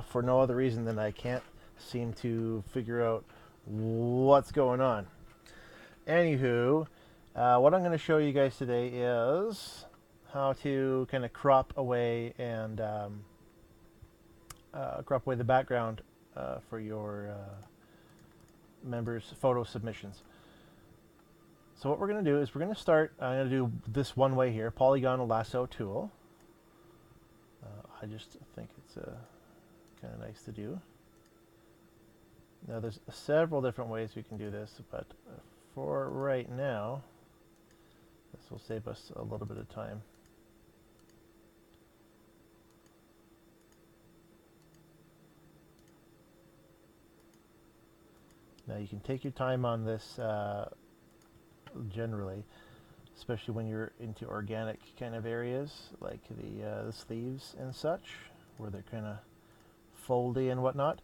for no other reason than I can't seem to figure out what's going on. Anywho, what I'm going to show you guys today is how to kind of crop away and crop away the background for your members' photo submissions. So what we're going to do is we're going to start, I'm going to do this one way here, polygonal lasso tool. I just think it's kind of nice to do. Now there's several different ways we can do this, but for right now, this will save us a little bit of time. Now you can take your time on this generally, especially when you're into organic kind of areas like the sleeves and such, where they're kind of foldy and whatnot.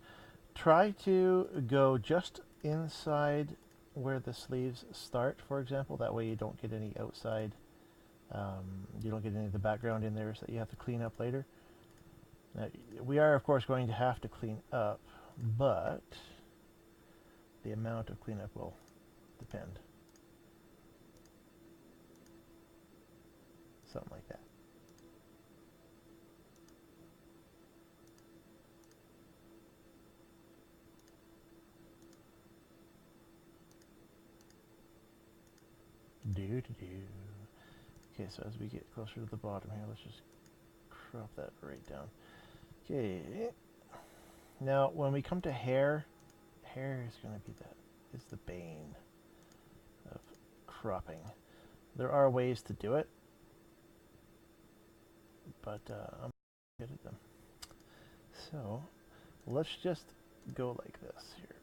Try to go just inside where the sleeves start, for example. That way you don't get any outside, you don't get any of the background in there that you have to clean up later. Now, we are, of course, going to have to clean up, but the amount of cleanup will depend. Something like that. Okay, so as we get closer to the bottom here, let's just crop that right down. Okay. Now, when we come to hair, hair is going to be is the bane of cropping. There are ways to do it, but I'm good at them. So let's just go like this here.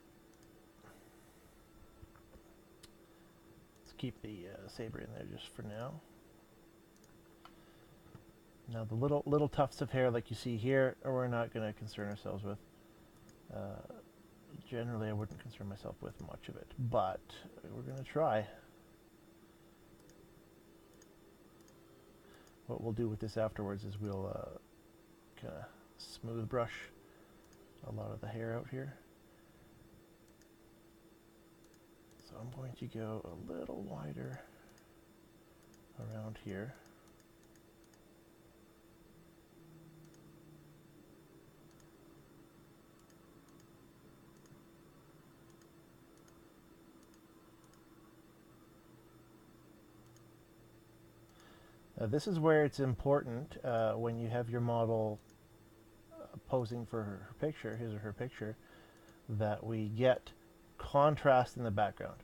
Let's keep the saber in there just for now. Now the little tufts of hair like you see here, we're not going to concern ourselves with. Generally, I wouldn't concern myself with much of it, but we're going to try. What we'll do with this afterwards is we'll kind of smooth brush a lot of the hair out here. So I'm going to go a little wider around here. Now this is where it's important when you have your model posing for her picture, his or her picture, that we get contrast in the background.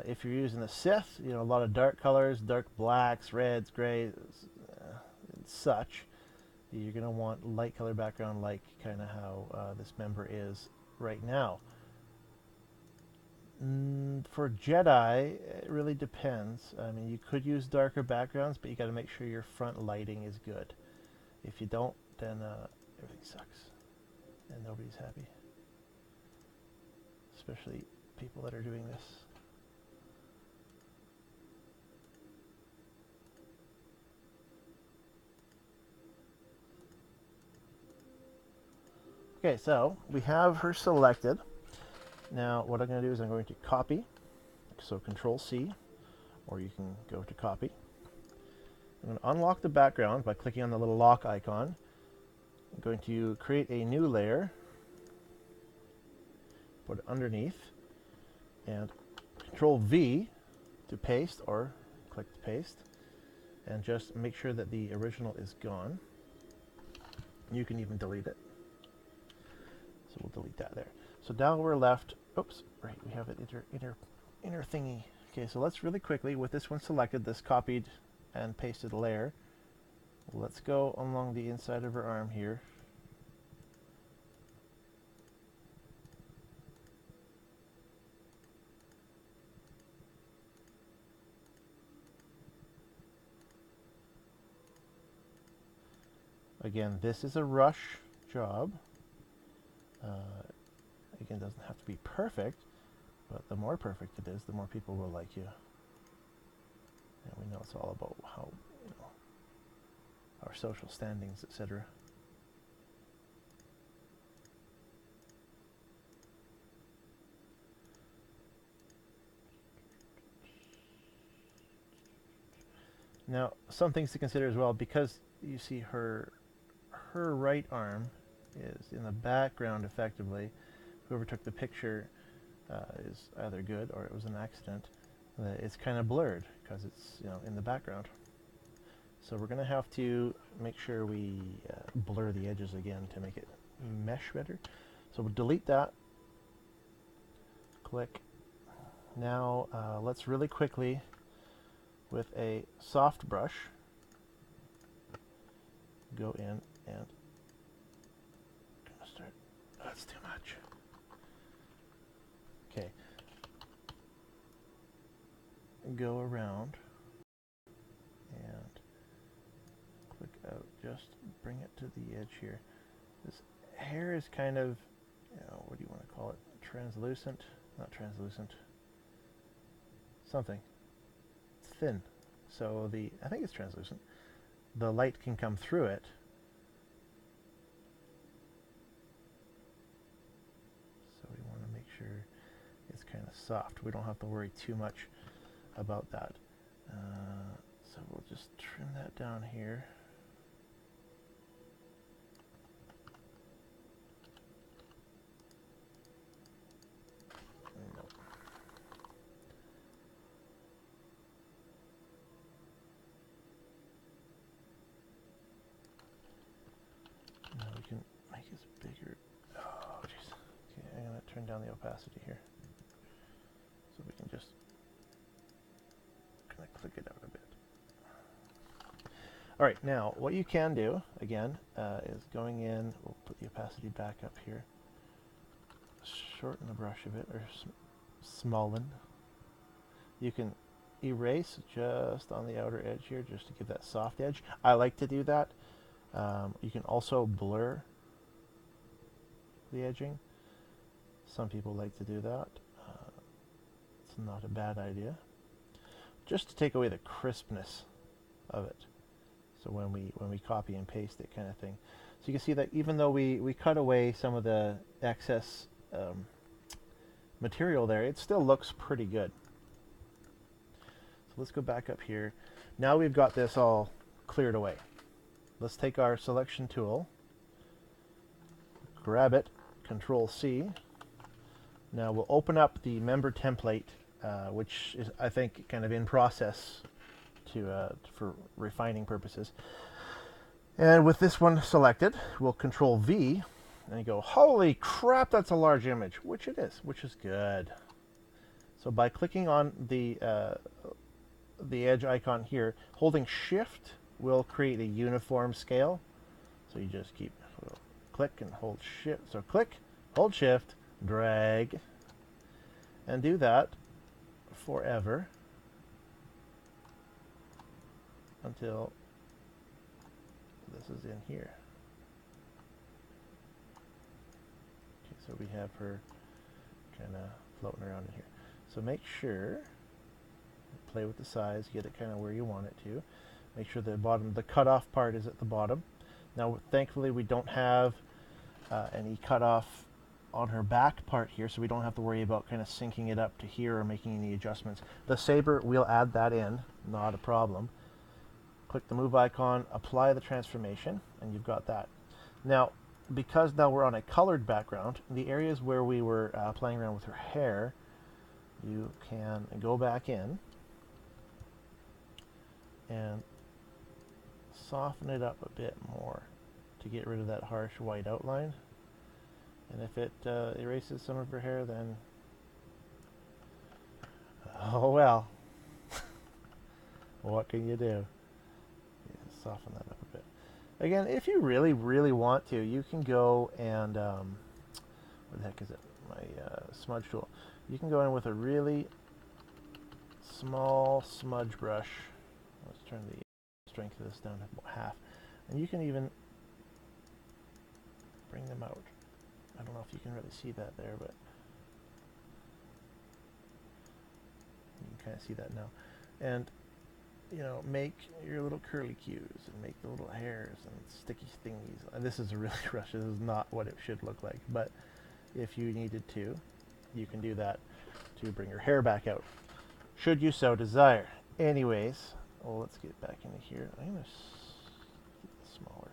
If you're using a Sith, you know, a lot of dark colors, dark blacks, reds, grays, and such, you're going to want light color background like kind of how this member is right now. For Jedi, it really depends. I mean, you could use darker backgrounds, but you got to make sure your front lighting is good. If you don't, then everything sucks, and nobody's happy. Especially people that are doing this. Okay, so we have her selected. Now what I'm going to do is I'm going to copy, so Control C, or you can go to copy. I'm going to unlock the background by clicking on the little lock icon. I'm going to create a new layer, put it underneath, and Control V to paste, or click to paste, and just make sure that the original is gone. You can even delete it. So we'll delete that there. So now we're left, oops, right, we have an inner thingy. Okay, so let's really quickly, with this one selected, this copied and pasted layer, let's go along the inside of her arm here. Again, this is a rush job. Again, it doesn't have to be perfect, but the more perfect it is, the more people will like you. And we know it's all about how, you know, our social standings, etc. Now, some things to consider as well, because you see her right arm is in the background effectively. Whoever took the picture is either good or it was an accident. It's kind of blurred because it's, you know, in the background. So we're going to have to make sure we blur the edges again to make it mesh better. So we'll delete that. Click. Now let's really quickly, with a soft brush, go in and start. That's too much. Okay. Go around and click out. Just bring it to the edge here. This hair is kind of, you know, what do you want to call it? Translucent? Not translucent. Something. It's thin. So I think it's translucent. The light can come through it. So we want to make sure it's kind of soft. We don't have to worry too much about that. So we'll just trim that down here. Nope. Now we can make this bigger. Oh, jeez. Okay, I'm going to turn down the opacity here. So we can just kind of click it out a bit. All right, now what you can do, again, is going in, we'll put the opacity back up here, shorten the brush a bit, or smallen. You can erase just on the outer edge here, just to give that soft edge. I like to do that. You can also blur the edging. Some people like to do that. It's not a bad idea. Just to take away the crispness of it. So when we copy and paste it, kind of thing. So you can see that even though we cut away some of the excess material there, it still looks pretty good. So let's go back up here. Now we've got this all cleared away. Let's take our selection tool, grab it, Control C. Now we'll open up the member template, which is, I think, kind of in process for refining purposes. And with this one selected, we'll Control V and you go, holy crap, that's a large image, which it is, which is good. So by clicking on the edge icon here, holding Shift will create a uniform scale. So you just keep click and hold Shift. So click, hold Shift, drag, and do that forever until this is in here. Okay, so we have her kind of floating around in here. So make sure, play with the size, get it kind of where you want it to. Make sure the cutoff part is at the bottom. Now, thankfully, we don't have any cutoff on her back part here, so we don't have to worry about kind of syncing it up to here or making any adjustments. The saber, we'll add that in, not a problem. Click the move icon, apply the transformation, and you've got that. Now, because now we're on a colored background, the areas where we were playing around with her hair, you can go back in and soften it up a bit more to get rid of that harsh white outline. And if it erases some of her hair, then oh well. What can you do? Yeah, soften that up a bit. Again, if you really, really want to, you can go and where the heck is it? My smudge tool. You can go in with a really small smudge brush. Let's turn the strength of this down to about half, and you can even bring them out. I don't know if you can really see that there, but you can kind of see that now. And you know, make your little curly cues and make the little hairs and sticky thingies. And this is a really rush. This is not what it should look like, but if you needed to, you can do that to bring your hair back out, should you so desire. Anyways, well, let's get back into here. I'm gonna keep it smaller.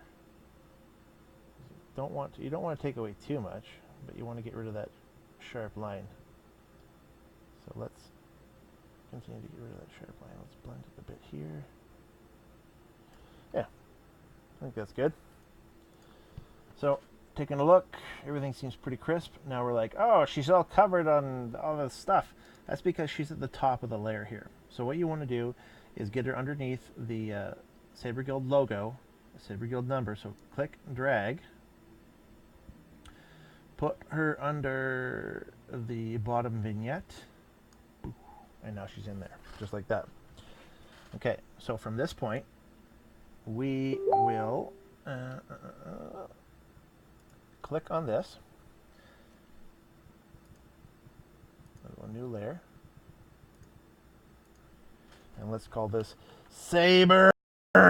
You don't want to take away too much, but you want to get rid of that sharp line. So let's continue to get rid of that sharp line. Let's blend it a bit here. Yeah, I think that's good. So, taking a look, everything seems pretty crisp. Now we're like, oh, she's all covered on all this stuff. That's because she's at the top of the layer here. So what you want to do is get her underneath the Sabre Guild logo, Sabre Guild number. So click and drag. Put her under the bottom vignette. And now she's in there, just like that. Okay, so from this point, we will click on this. A new layer. And let's call this Sabre. Let's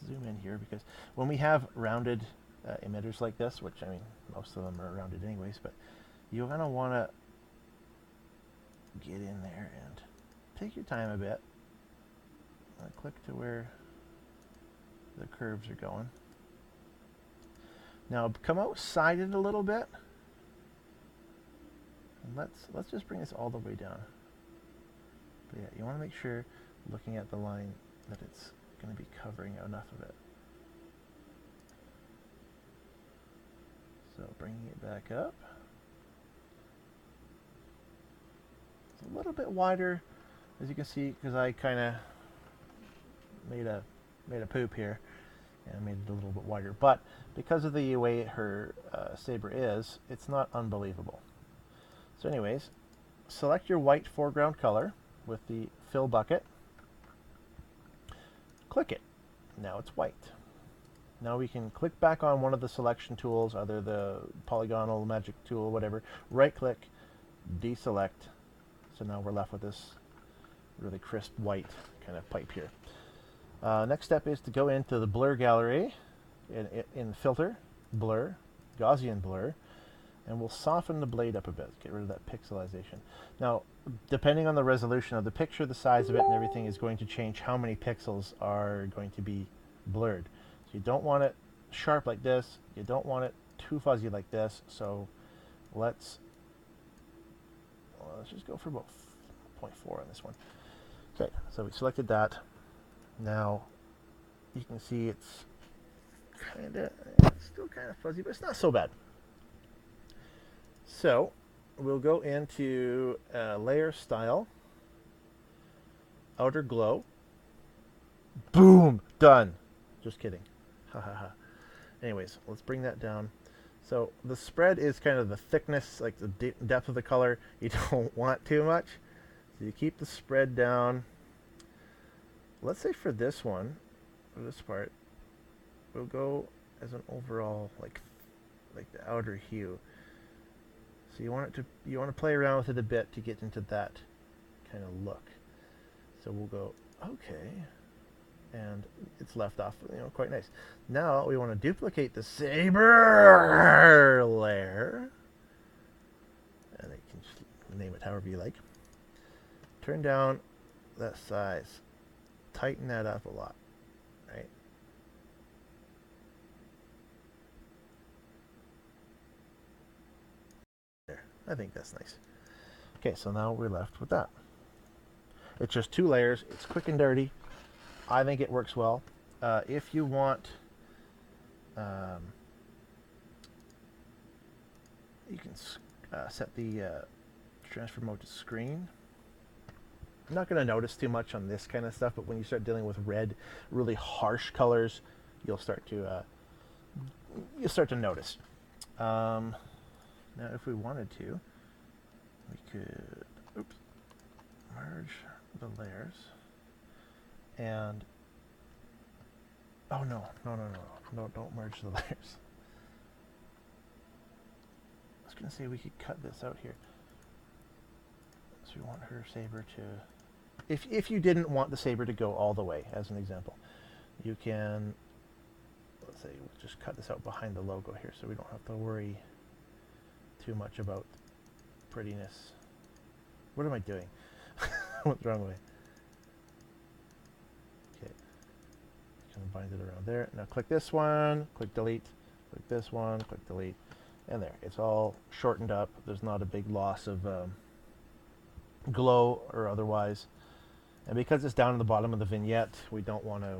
zoom in here because when we have rounded emitters like this, which I mean most of them are rounded anyways, but you're going to want to get in there and take your time a bit. Click to where the curves are going. Now come outside it a little bit. And let's just bring this all the way down. But yeah, you want to make sure, looking at the line, that it's going to be covering enough of it. So bringing it back up. It's a little bit wider, as you can see, because I kind of made a poop here and made it a little bit wider. But because of the way her saber is, it's not unbelievable. So anyways, select your white foreground color with the fill bucket. Click it. Now it's white. Now we can click back on one of the selection tools, either the polygonal magic tool, whatever. Right click, deselect. So now we're left with this really crisp white kind of pipe here. Next step is to go into the blur gallery in filter, blur, Gaussian blur, and we'll soften the blade up a bit, get rid of that pixelization. Now, depending on the resolution of the picture, the size of it and everything is going to change how many pixels are going to be blurred. So you don't want it sharp like this, you don't want it too fuzzy like this, so let's just go for about 0.4 on this one. Okay, so we selected that. Now you can see it's still kind of fuzzy, but it's not so bad. So we'll go into layer style, outer glow. Boom, done. Just kidding. Ha ha ha. Anyways, let's bring that down. So the spread is kind of the thickness, like the depth of the color. You don't want too much, so you keep the spread down. Let's say for this one, for this part, we'll go as an overall like the outer hue. So you want to play around with it a bit to get into that kind of look. So we'll go okay, and it's left off, quite nice. Now we want to duplicate the saber layer, and you can just name it however you like. Turn down that size, tighten that up a lot, right? There, I think that's nice. Okay, so now we're left with that. It's just 2 layers. It's quick and dirty. I think it works well. If you want, you can set the transfer mode to screen. I'm not going to notice too much on this kind of stuff, but when you start dealing with red, really harsh colors, you'll start to notice. Now, if we wanted to, we could merge the layers. And oh no, don't merge the layers. I was going to say we could cut this out here. So we want her saber to, if you didn't want the saber to go all the way, as an example, you can, let's say, we'll just cut this out behind the logo here, so we don't have to worry too much about prettiness. What am I doing? Went the wrong way. Okay. Kind of bind it around there. Now click this one, click delete, click this one, click delete, and there. It's all shortened up. There's not a big loss of glow or otherwise. And because it's down in the bottom of the vignette, we don't want to,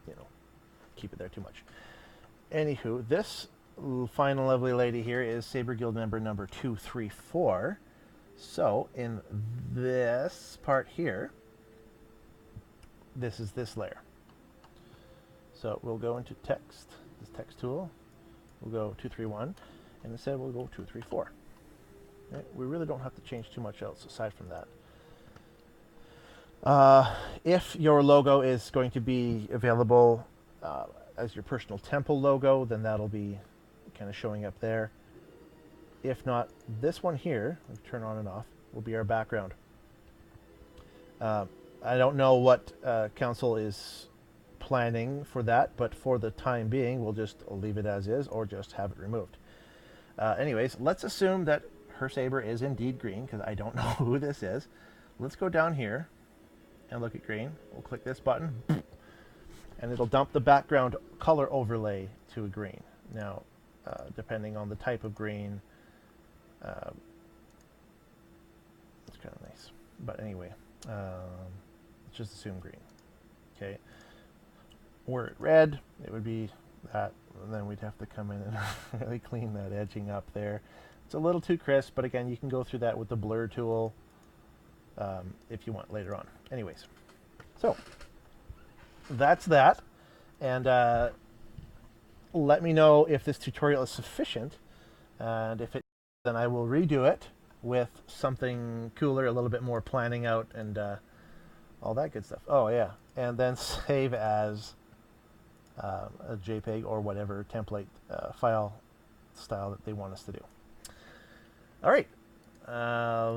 you know, keep it there too much. Anywho, this fine and lovely lady here is Saber Guild member number 234. So in this part here, this is this layer. So we'll go into text, this text tool. We'll go 231, and instead we'll go 234. Okay? We really don't have to change too much else aside from that. If your logo is going to be available as your personal temple logo, then that'll be kind of showing up there. If not, this one here, we turn on and off, will be our background. I don't know what council is planning for that, but for the time being, we'll just leave it as is or just have it removed. Anyways, let's assume that her saber is indeed green, because I don't know who this is. Let's go down here and look at green. We'll click this button, and it'll dump the background color overlay to a green. Now, depending on the type of green, it's kind of nice. But anyway, let's just assume green. Okay. Were it red, it would be that, and then we'd have to come in and really clean that edging up there. It's a little too crisp, but again, you can go through that with the blur tool if you want later on. Anyways, so that's that, and let me know if this tutorial is sufficient, and if it, then I will redo it with something cooler, a little bit more planning out, and all that good stuff. Oh yeah, and then save as a JPEG or whatever template file style that they want us to do. All right,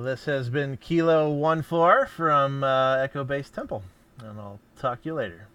this has been Kilo OneFour from Echo Base Temple, and I'll talk to you later.